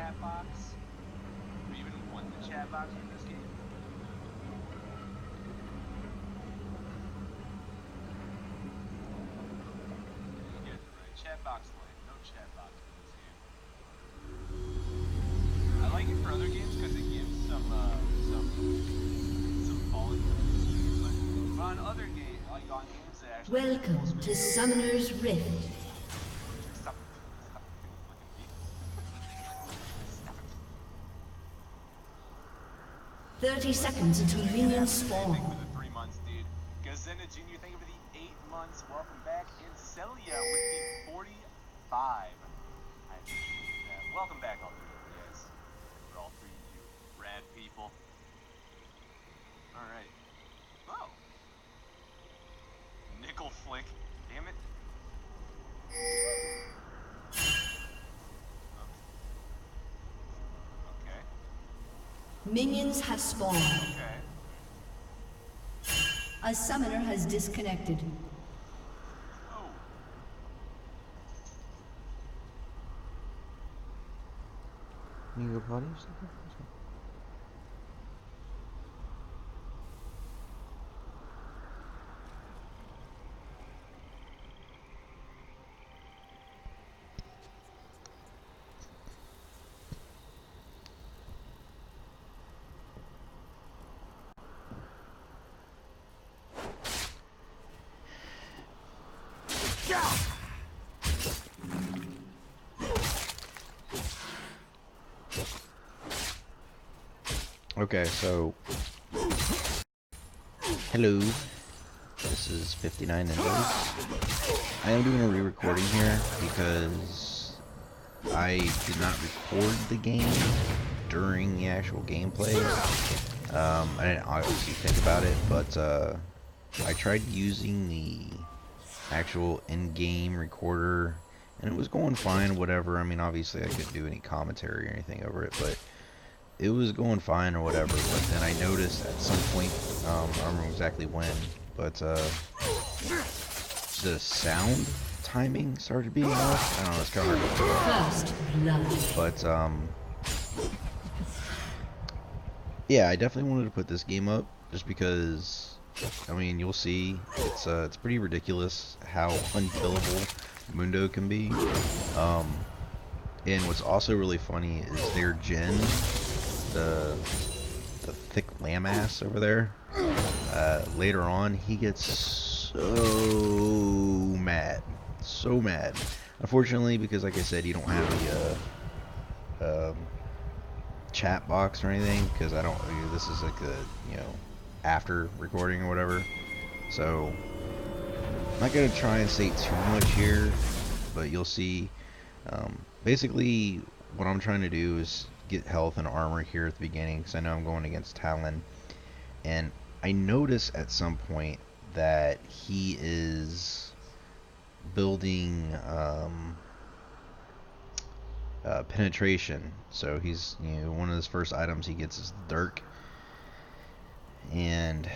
chat box, or even want the chat box in this game. You get it right. Chat box lane. No chat box in this game. I like it for other games because it gives some volume. But on other games, like on games that actually. Welcome to Summoner's Rift. Stop. 30 seconds until minions spawn. For the 3 months, dude. Gazenda Jr., thank you for the 8 months. Welcome back. And Celia with the 45. I appreciate that. Welcome back, all three of you guys. For all three of you rad people. Alright. Oh. Nickel flick. Damn it. Okay. Minions have spawned. Okay. A summoner has disconnected. Oh. You go potty or something? Okay, so hello, this is 59Ninjas. I am doing a re-recording here because I did not record the game during the actual gameplay. I didn't obviously think about it, but I tried using the actual in-game recorder and it was going fine, whatever. I mean, obviously I couldn't do any commentary or anything over it, but it was going fine or whatever. But then I noticed at some point, I don't remember exactly when, but the sound timing started being off. I don't know, it's kind of hard to figure out. But yeah, I definitely wanted to put this game up just because, I mean, you'll see it's pretty ridiculous how unkillable Mundo can be. And what's also really funny is their Jin, the thick lamb ass over there, later on he gets so mad. Unfortunately, because like I said, you don't have the chat box or anything, because I don't, this is like a, after recording or whatever, so I'm not gonna try and say too much here, but you'll see. Basically what I'm trying to do is get health and armor here at the beginning, because I know I'm going against Talon, and I notice at some point that he is building penetration. So he's, one of his first items he gets is the Dirk, and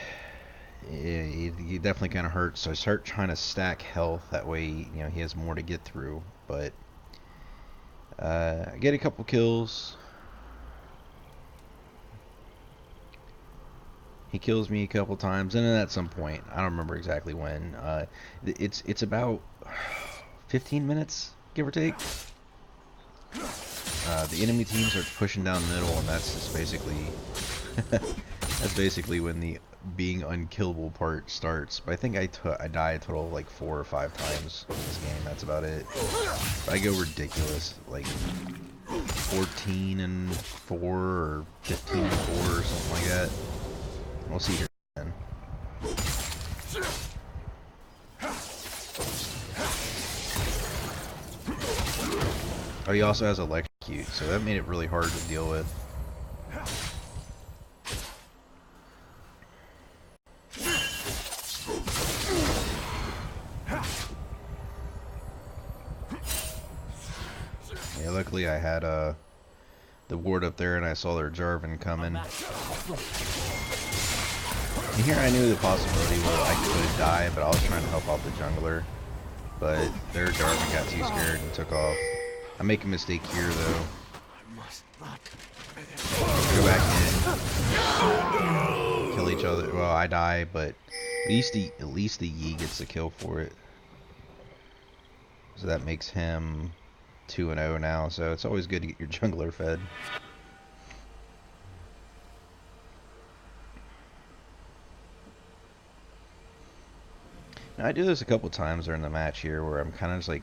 it definitely kind of hurts. So I start trying to stack health, that way he has more to get through. But I get a couple kills. He kills me a couple times, and then at some point, I don't remember exactly when, it's about 15 minutes, give or take. The enemy teams are pushing down the middle, and that's just basically that's basically when the being unkillable part starts. But I think I die a total of like 4 or 5 times in this game. That's about it. But I go ridiculous, like 14 and 4 or 15 and 4 or something like that. We'll see here then. Oh, he also has electrocute, so that made it really hard to deal with. Yeah, luckily I had the ward up there, and I saw their Jarvan coming. And here I knew the possibility I could die, but I was trying to help out the jungler. But their Jarvan got too scared and took off. I make a mistake here though. Go back in. Kill each other. Well, I die, but at least the Yi gets the kill for it. So that makes him 2-0 now. So it's always good to get your jungler fed. Now, I do this a couple times during the match here where I'm kind of just like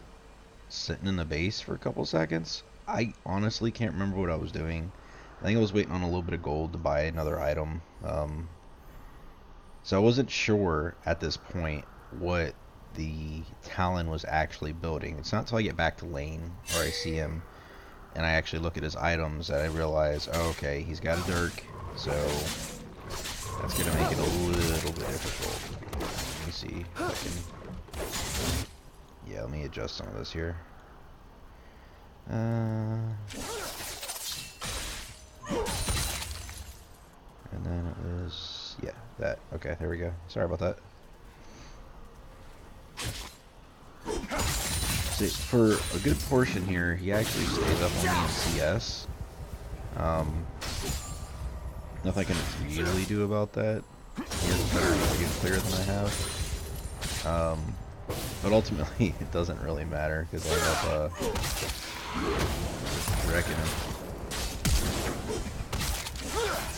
sitting in the base for a couple seconds. I honestly can't remember what I was doing. I think I was waiting on a little bit of gold to buy another item. So I wasn't sure at this point what the Talon was actually building. It's not until I get back to lane or I see him and I actually look at his items that I realize, oh, okay, he's got a Dirk, so that's going to make it a little bit difficult. Let me see if I can... Yeah, let me adjust some of this here. And then it was, yeah, that. Okay, there we go. Sorry about that. See, for a good portion here, he actually stays up on me in CS. Nothing I can really do about that. He has better game clear than I have. But ultimately, it doesn't really matter because I end up wrecking him.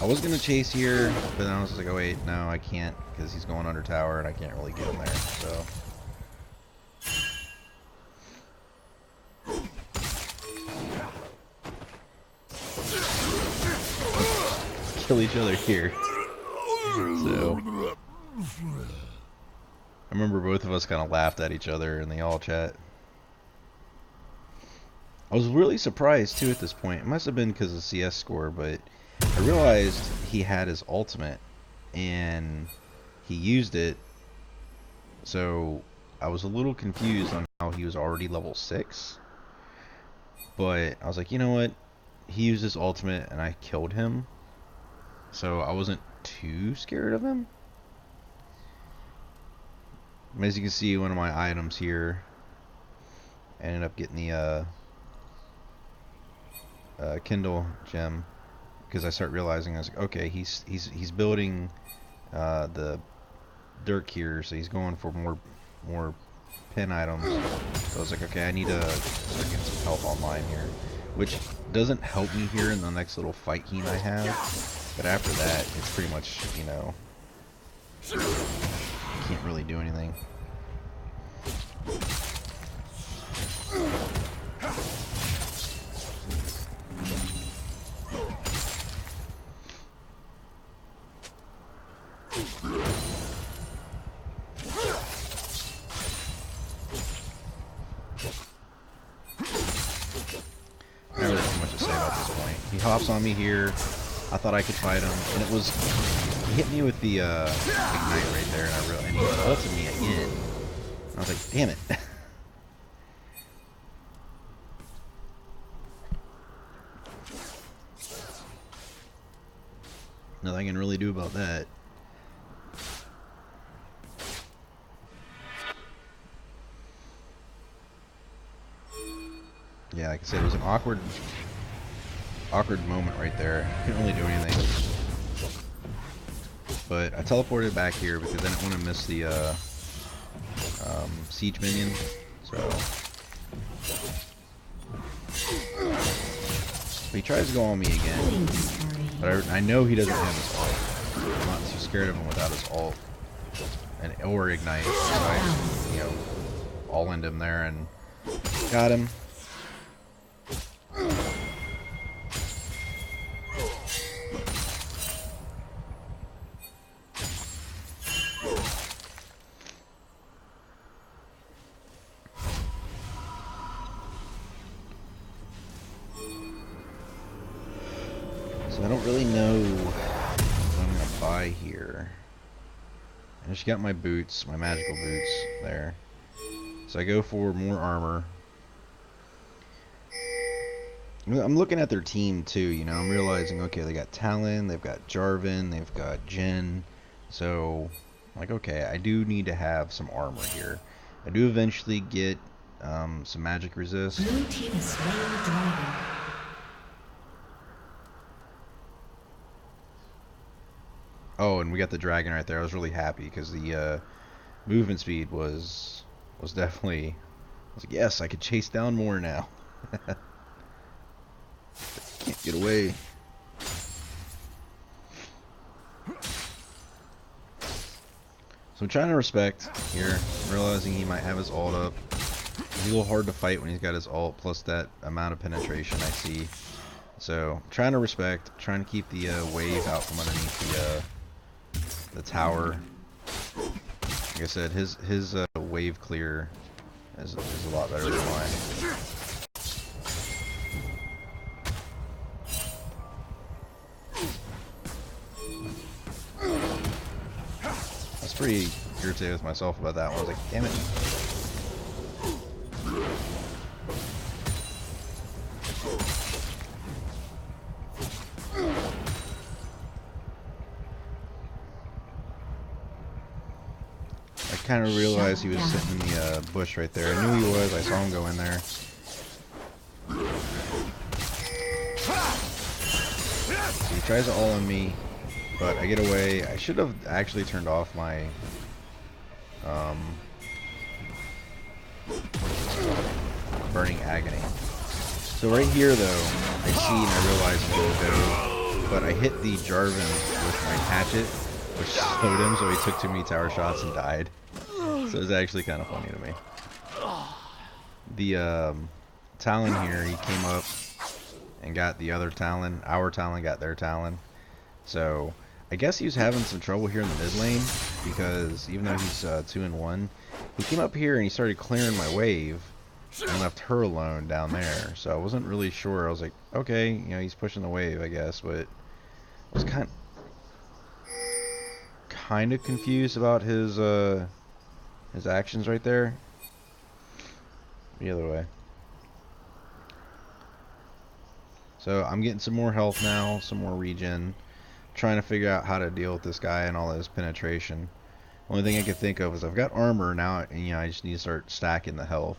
I was gonna chase here, but then I was just like, oh wait, no, I can't because he's going under tower and I can't really get him there. So. Kill each other here. So I remember both of us kind of laughed at each other in the all chat. I was really surprised too at this point. It must have been because of CS score, but I realized he had his ultimate and he used it. So I was a little confused on how he was already level 6. But I was like, you know what? He used his ultimate and I killed him. So I wasn't too scared of him. As you can see, one of my items here, I ended up getting the Kindle gem because I start realizing I was like, okay, he's building the Dirk here, so he's going for more pin items. So I was like, okay, I need to start getting some health online here, which doesn't help me here in the next little fight team I have. But after that, it's pretty much, you know, can't really do anything. I don't really have much to say about this point. He hops on me here. I thought I could fight him, and it was, he hit me with the ignite right there, and he ulted me again. I was like, damn it. Nothing I can really do about that. Yeah, like I said, it was an awkward moment right there. Couldn't really do anything. But I teleported back here because I didn't want to miss the siege minion. So he tries to go on me again, but I know he doesn't have his ult. I'm not too scared of him without his ult or ignite. So I, you know, all end him there and got him. I don't really know what I'm gonna buy here. I just got my boots, my magical boots there. So I go for more armor. I'm looking at their team too, you know, I'm realizing, okay, they got Talon, they've got Jarvan, they've got Jhin. So, I'm like, okay, I do need to have some armor here. I do eventually get some magic resist. Blue team has slain the dragon. Oh, and we got the dragon right there. I was really happy because the movement speed was definitely. I was like, yes, I could chase down more now. Can't get away. So I'm trying to respect here, realizing he might have his ult up. He's a little hard to fight when he's got his ult, plus that amount of penetration I see. So trying to respect, trying to keep the wave out from underneath the tower. Like I said, his wave clear is a lot better than mine. I was pretty irritated with myself about that one. I was like, damn it. I kind of realized he was sitting in the bush right there. I knew he was. I saw him go in there. So he tries to ult on me, but I get away. I should have actually turned off my burning agony. So right here though, I see and I realize he's going to go, but I hit the Jarvan with my hatchet, which slowed him, so he took too many tower shots and died. So it was actually kind of funny to me. The Talon here, he came up and got the other Talon. Our Talon got their Talon. So I guess he was having some trouble here in the mid lane, because even though he's 2-1, he came up here and he started clearing my wave and left her alone down there. So I wasn't really sure. I was like, okay, you know, he's pushing the wave, I guess, but I was kind of confused about his actions right there. The other way. So I'm getting some more health now, some more regen. Trying to figure out how to deal with this guy and all this penetration. Only thing I can think of is I've got armor now, and you know, I just need to start stacking the health.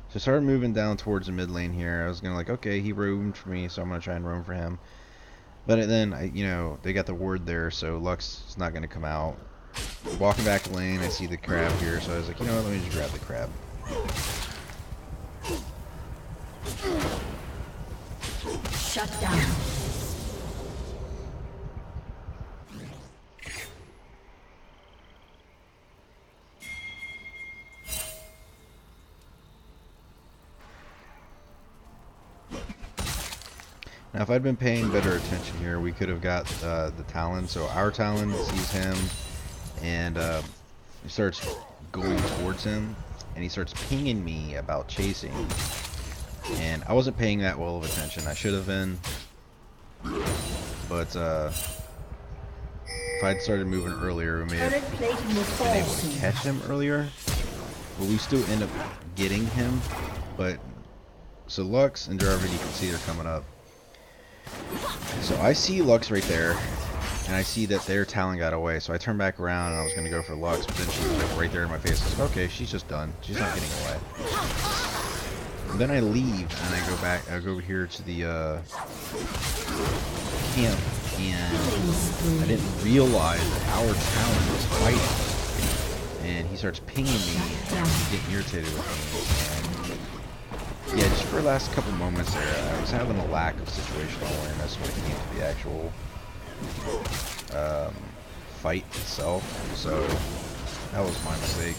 So I started moving down towards the mid lane here. I was gonna like, okay, he roamed for me, so I'm gonna try and roam for him. But then, you know, they got the ward there, so Lux is not gonna come out. Walking back the lane, I see the crab here, so I was like, you know what, let me just grab the crab. Shut down. Now, if I'd been paying better attention here, we could have got the Talon. So our Talon sees him, and he starts going towards him, and he starts pinging me about chasing. And I wasn't paying that well of attention. I should have been, but if I'd started moving earlier, we may have been able to catch him earlier. But we still end up getting him. But so Lux and Jarvan, you can see they're coming up. So I see Lux right there, and I see that their Talon got away. So I turn back around and I was going to go for Lux, but then she was like right there in my face. I was like, okay, she's just done. She's not getting away. And then I leave and I go back. I go over here to the camp, and I didn't realize that our Talon was fighting. And he starts pinging me and getting irritated with me. And yeah, just for the last couple moments there, I was having a lack of situational awareness when it came to the actual fight itself. So that was my mistake.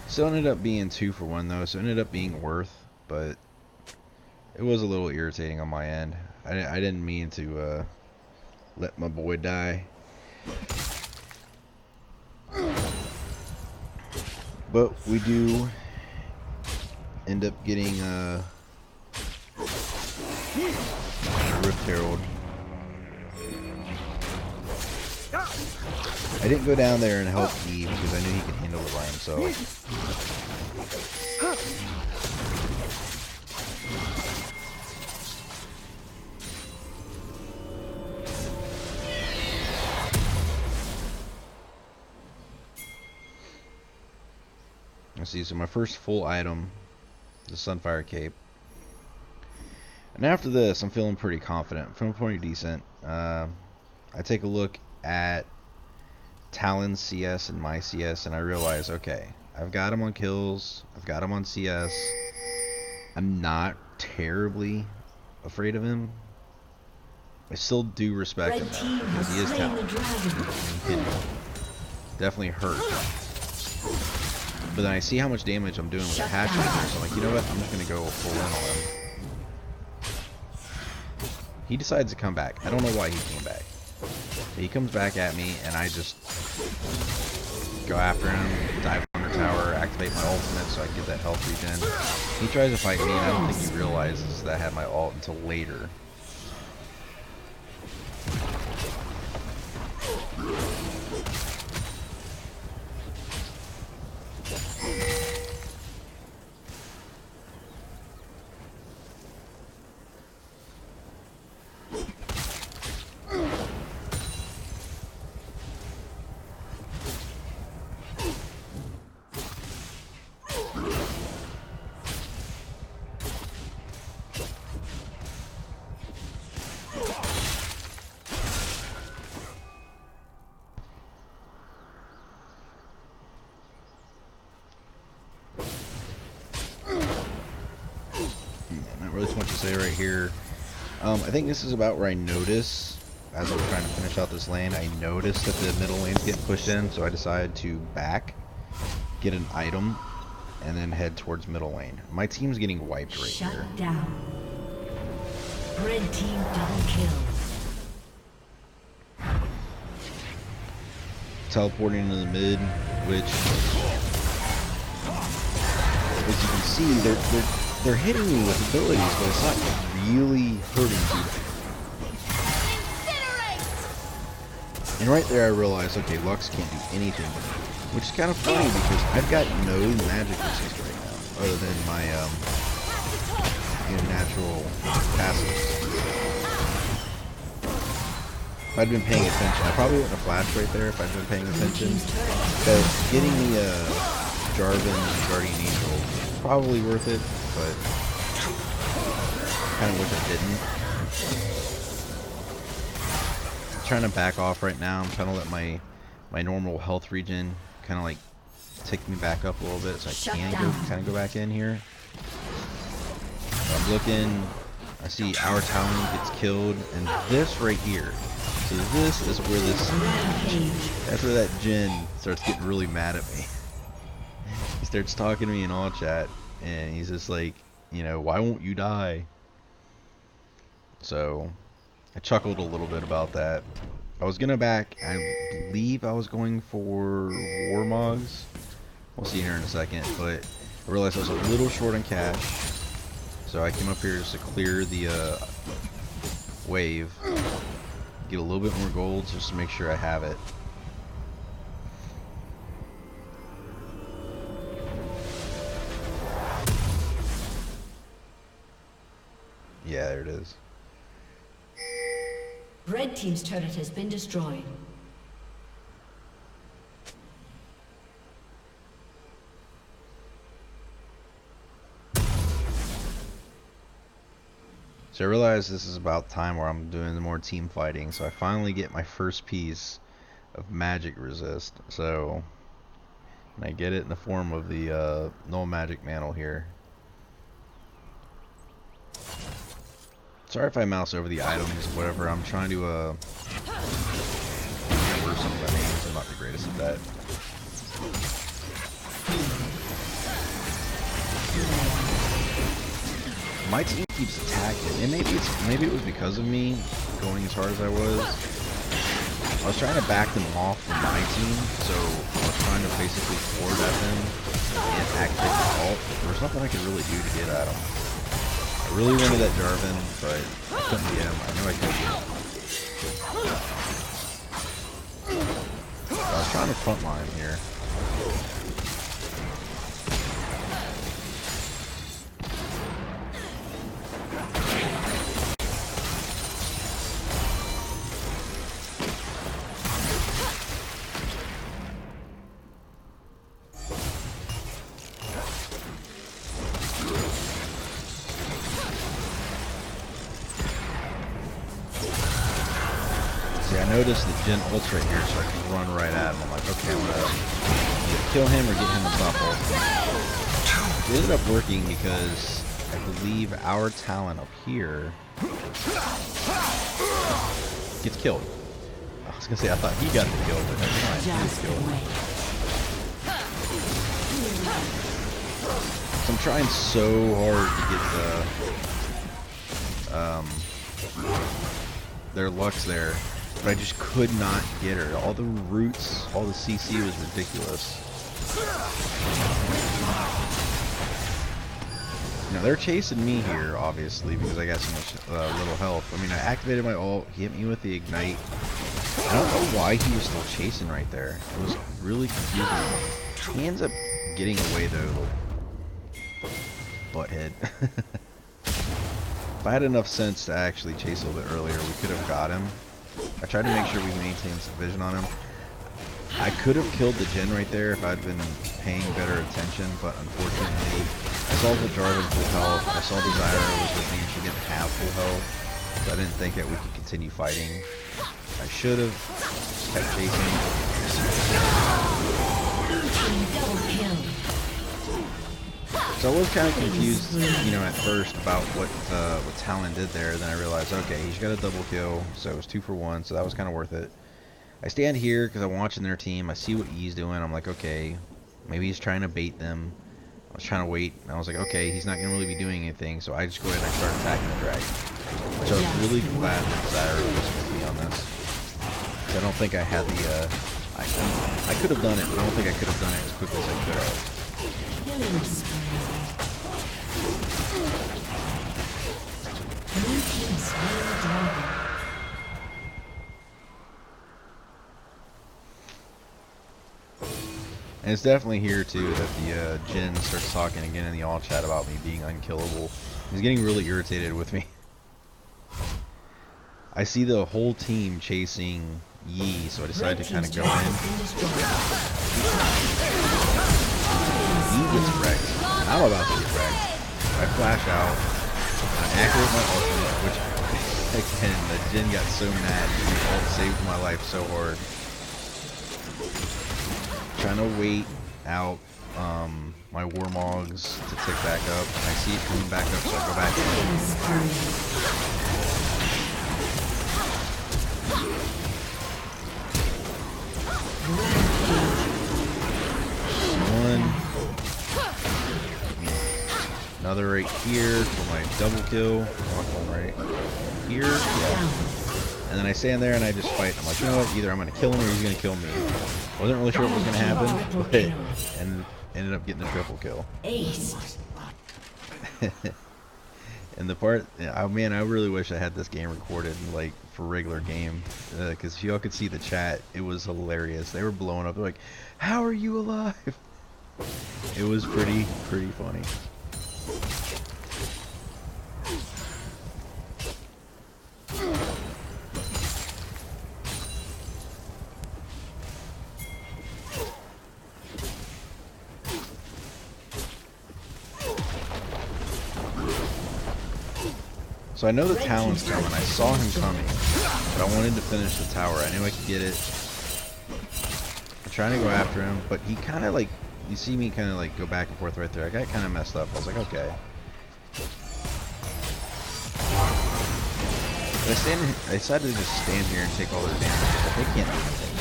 Still ended up being 2 for 1 though, so it ended up being worth, but it was a little irritating on my end. I didn't mean to let my boy die. But we do end up getting Rift Herald. I didn't go down there and help Eve because I knew he could handle it by himself. see, so my first full item, the Sunfire Cape. And after this, I'm feeling pretty confident. I'm feeling pretty decent. I take a look at Talon's CS and my CS, and I realize, okay, I've got him on kills, I've got him on CS. I'm not terribly afraid of him. I still do respect him though, because he is talented. Definitely hurt. But then I see how much damage I'm doing with the hatchet, so I'm like, you know what? I'm just gonna go full in on him. He decides to come back. I don't know why he came back. He comes back at me, and I just go after him, dive under tower, activate my ultimate so I can get that health regen. He tries to fight me, and I don't think he realizes that I had my ult until later. Really much to say right here. I think this is about where I notice, as I'm trying to finish out this lane, I noticed that the middle lane's getting pushed in, so I decided to back, get an item, and then head towards middle lane. My team's getting wiped right here. Shut down. Red team double kill. Teleporting into the mid, which, as you can see, they're hitting me with abilities, but it's not really hurting people. And right there I realized, okay, Lux can't do anything, which is kind of funny because I've got no magic resist right now, other than my natural passives. If I'd been paying attention, I probably wouldn't have flashed right there if I'd been paying attention. But getting the Jarvan Guardian Angel is probably worth it, but kind of wish I didn't. I'm trying to back off right now. I'm trying to let my normal health regen kind of like tick me back up a little bit so I can kind of go back in here. I'm looking, I see our Talon gets killed, and this right here. So this is where that's where that Jin starts getting really mad at me. He starts talking to me in all chat, and he's just like, you know, why won't you die? So I chuckled a little bit about that. I was gonna back, I believe I was going for Warmogs. We'll see here in a second, but I realized I was a little short on cash. So I came up here just to clear the wave. Get a little bit more gold just to make sure I have it. Yeah, there it is. Red team's turret has been destroyed. So I realize this is about time where I'm doing the more team fighting, so I finally get my first piece of magic resist. So, and I get it in the form of the null magic mantle here. Sorry if I mouse over the items, whatever. I'm trying to remember some of the names. I'm not the greatest at that. My team keeps attacking, and maybe it was because of me going as hard as I was. I was trying to back them off from my team, so I was trying to basically forward at them and activate the ult. There was nothing I could really do to get at them. I really wanted that Jarvan, but I couldn't get him. I knew I couldn't get him. I was trying to frontline here. noticed that Jin ults right here, so I can run right at him. I'm like, okay, I'm gonna either kill him or get him to stop ulting. It ended up working because I believe our Talon up here gets killed. I was gonna say I thought he got the kill, but never mind, he was killed. So I'm trying so hard to get their Lux there, but I just could not get her. All the roots, all the CC was ridiculous. Now they're chasing me here, obviously, because I got so much little health. I mean, I activated my ult, he hit me with the ignite. I don't know why he was still chasing right there. It was really confusing. He ends up getting away though. Butthead. If I had enough sense to actually chase a little bit earlier, we could have got him. I tried to make sure we maintained some vision on him. I could have killed the Jhin right there if I'd been paying better attention, but unfortunately, I saw the Jarvan full health. I saw the Zyra was with me and she didn't have full health, so I didn't think that we could continue fighting. I should have kept chasing. So I was kind of confused, you know, at first about what Talon did there. Then I realized, okay, he's got a double kill, so it was 2 for 1, so that was kind of worth it. I stand here because I'm watching their team. I see what he's doing. I'm like, okay, maybe he's trying to bait them. I was trying to wait, and I was like, okay, he's not going to really be doing anything, so I just go ahead and I start attacking the dragon. Which I was really glad that Zyra was with me on this. I don't think I had the, I could have done it, but I don't think I could have done it as quickly as I could have. And it's definitely here too that the Jhin starts talking again in the all chat about me being unkillable. He's getting really irritated with me. I see the whole team chasing Yi, so I decided to kind of go in. Yi gets wrecked, and I'm about to get wrecked. I flash out, and I activate my ultimate, which, again, the Jhin got so mad. He ult saved my life so hard. Trying to wait out my Warmogs to tick back up. I see it coming back up, so I go back in. One. Another right here for my double kill. One right here. Yeah. And then I stand there and I just fight. I'm like, you know what? Either I'm going to kill him or he's going to kill me. Wasn't really sure what was going to happen, but and ended up getting a triple kill. Ace. And the part, oh man, I really wish I had this game recorded like for regular game, because if y'all could see the chat, it was hilarious. They were blowing up. They're like, "How are you alive?" It was pretty funny. So I know the Talon's coming. I saw him coming, but I wanted to finish the tower. I knew I could get it. I'm trying to go after him, but he kind of like, you see me kind of like go back and forth right there. I got kind of messed up. I was like, okay. But I decided to just stand here and take all their damage, but they can't do anything.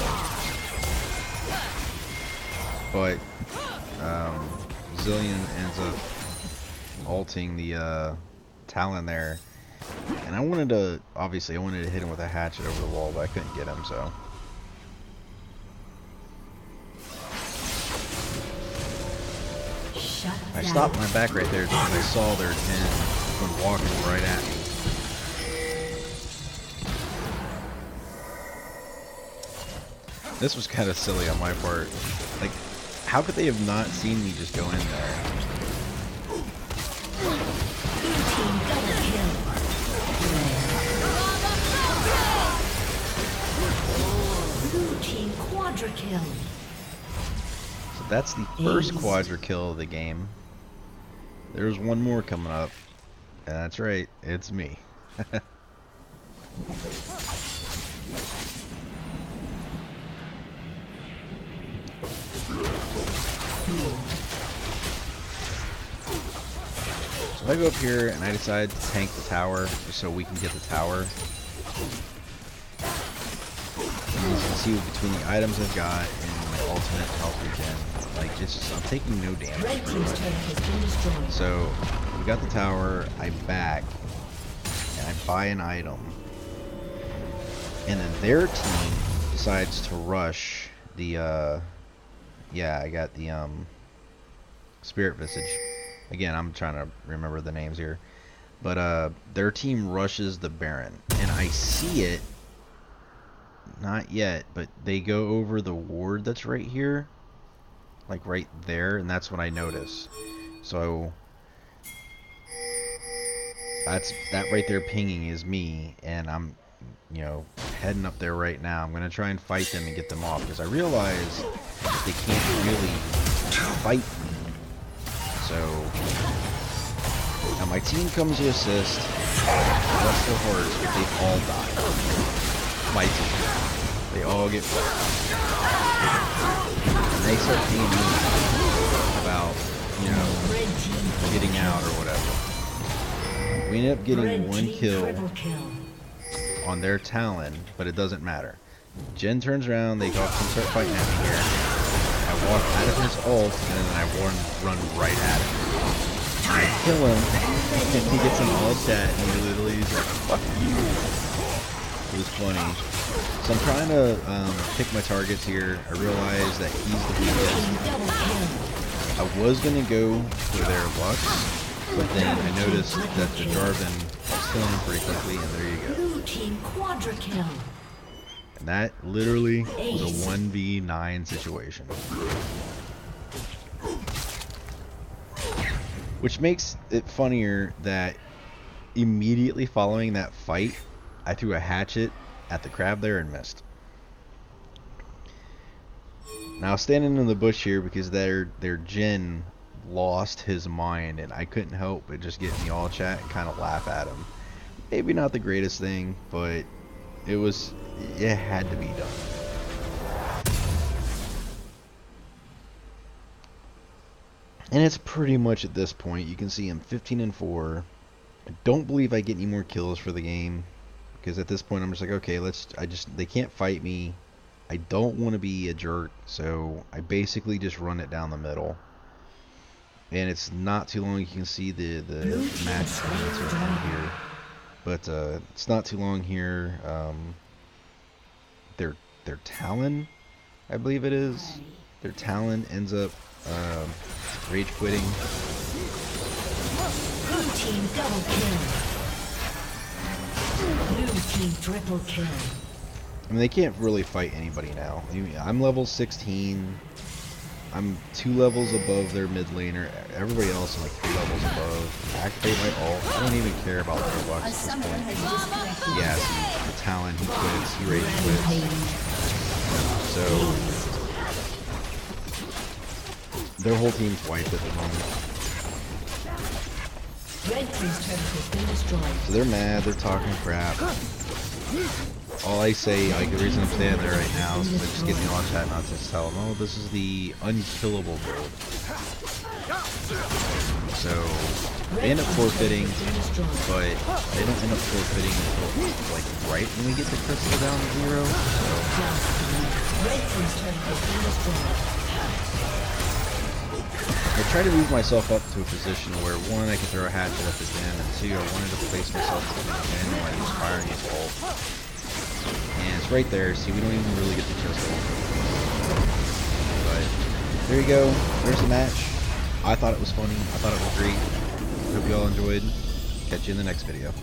But Zillion ends up ulting the Talon there. And I wanted to, obviously, I wanted to hit him with a hatchet over the wall, but I couldn't get him, so. I stopped my back right there because I saw their 10 come walking right at me. This was kind of silly on my part. Like, how could they have not seen me just go in there? Quadra kill. So that's the first quadra kill of the game. There's one more coming up. And that's right, it's me. So if I go up here and I decide to tank the tower just so we can get the tower, and you can see between the items I've got and my ultimate health regen, like it's just, I'm taking no damage pretty much. So we got the tower, I back, and I buy an item, and then their team decides to rush the yeah, I got the Spirit Visage. Again, I'm trying to remember the names here. But their team rushes the Baron, and I see it, not yet, but they go over the ward that's right here, like right there, and that's what I notice. So that right there pinging is me, and I'm, you know, heading up there right now. I'm gonna try and fight them and get them off, because I realize that they can't really fight me. So now my team comes to assist, bless their hearts, but they all die. My team, they all get fucked. And they start pinging me about, you know, getting out or whatever. We end up getting one kill on their Talon, but it doesn't matter. Jhin turns around, they go up and start fighting at me here. I walk out of his ult, and then I run right at him. I kill him, and he gets an ult chat, and he literally is like, fuck you. It was funny. So I'm trying to pick my targets here. I realize that he's the weakest. I was going to go for their Lux, but then I noticed that the Jarvan was killing him pretty quickly, and there you go. Blue team quadra kill. And that literally was a 1v9 situation. Which makes it funnier that immediately following that fight, I threw a hatchet at the crab there and missed. Now standing in the bush here because their Jhin lost his mind, and I couldn't help but just get in the all chat and kind of laugh at him. Maybe not the greatest thing, but it had to be done. And it's pretty much at this point, you can see I'm 15-4. I don't believe I get any more kills for the game, because at this point I'm just like, okay, they can't fight me. I don't want to be a jerk, so I basically just run it down the middle. And it's not too long, you can see the match here. But it's not too long here. Their Talon, I believe it is. Their Talon ends up rage quitting. Blue team double kill. Blue team triple kill. I mean, they can't really fight anybody now. I mean, I'm level 16. I'm 2 levels above their mid laner. Everybody else is like 3 levels above. Activate my ult. I don't even care about their bucks at this point. Yeah, see, the Talon, he quits. He rage quits. So their whole team's wiped at the moment. Red team's turret has been destroyed. So they're mad. They're talking crap. All I say, like the reason I'm standing there right now is because I just get in the all chat not to tell them, oh, this is the Unkillable build. So they end up forfeiting, but they don't end up forfeiting until like right when we get the crystal down to 0. So I try to move myself up to a position where 1, I can throw a hatchet at the den, and 2, I wanted to place myself to the den while he's firing his ult. And it's right there, see, we don't even really get the crystal. But there you go, there's the match. I thought it was funny, I thought it was great. Hope you all enjoyed. Catch you in the next video.